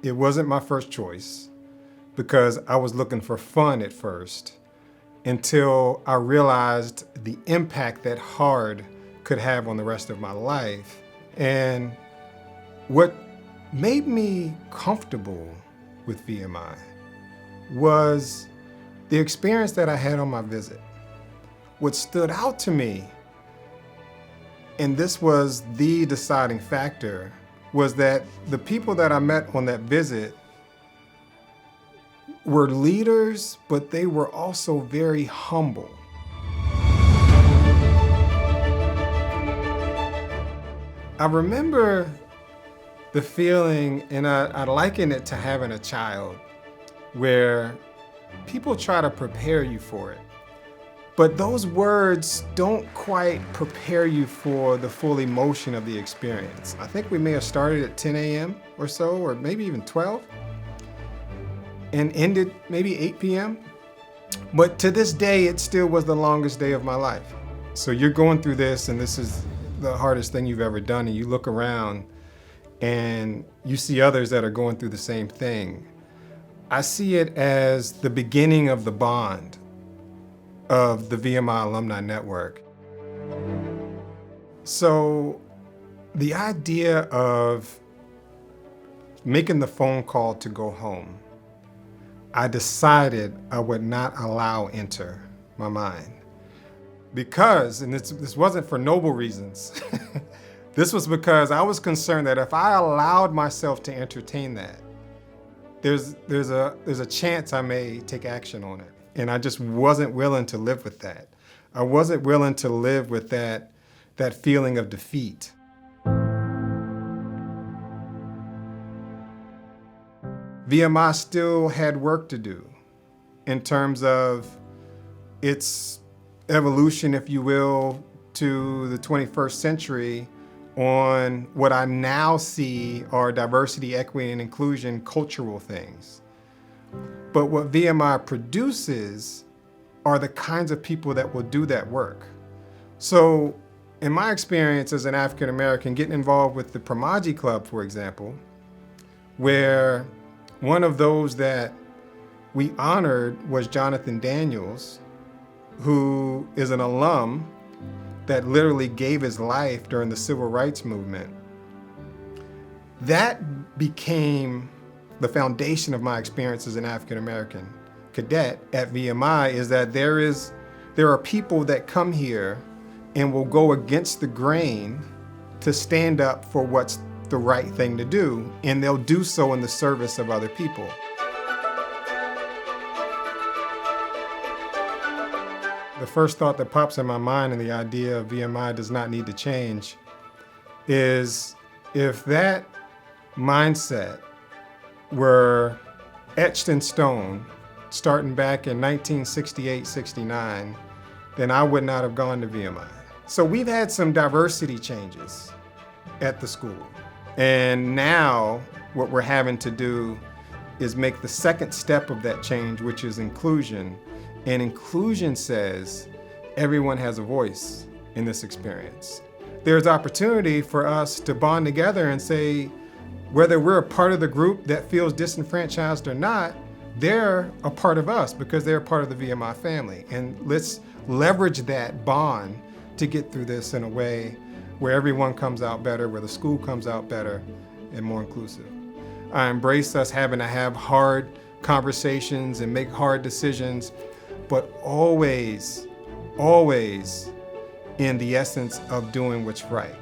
It wasn't my first choice because I was looking for fun at first until I realized the impact that hard could have on the rest of my life. And what made me comfortable with VMI was the experience that I had on my visit. What stood out to me, and this was the deciding factor, was that the people that I met on that visit were leaders, but they were also very humble. I remember the feeling, and I liken it to having a child, where people try to prepare you for it. But those words don't quite prepare you for the full emotion of the experience. I think we may have started at 10 a.m. or so, or maybe even 12, and ended maybe 8 p.m. But to this day, it still was the longest day of my life. So you're going through this, and this is the hardest thing you've ever done, and you look around and you see others that are going through the same thing. I see it as the beginning of the bond of the VMI Alumni Network. So the idea of making the phone call to go home, I decided I would not allow enter my mind. Because, and this wasn't for noble reasons, this was because I was concerned that if I allowed myself to entertain that, there's a chance I may take action on it. And I just wasn't willing to live with that. I wasn't willing to live with that feeling of defeat. VMI still had work to do in terms of its evolution, if you will, to the 21st century on what I now see are diversity, equity, and inclusion cultural things. But what VMI produces are the kinds of people that will do that work. So in my experience as an African American, getting involved with the Pramaji Club, for example, where one of those that we honored was Jonathan Daniels, who is an alum that literally gave his life during the civil rights movement. That became the foundation of my experience as an African American cadet at VMI, is that there are people that come here and will go against the grain to stand up for what's the right thing to do, and they'll do so in the service of other people. The first thought that pops in my mind, and the idea of VMI does not need to change, is if that mindset were etched in stone starting back in 1968-69, then I would not have gone to VMI. So we've had some diversity changes at the school. And now what we're having to do is make the second step of that change, which is inclusion. And inclusion says everyone has a voice in this experience. There's opportunity for us to bond together and say, whether we're a part of the group that feels disenfranchised or not, they're a part of us because they're a part of the VMI family. And let's leverage that bond to get through this in a way where everyone comes out better, where the school comes out better and more inclusive. I embrace us having to have hard conversations and make hard decisions, but always, always in the essence of doing what's right.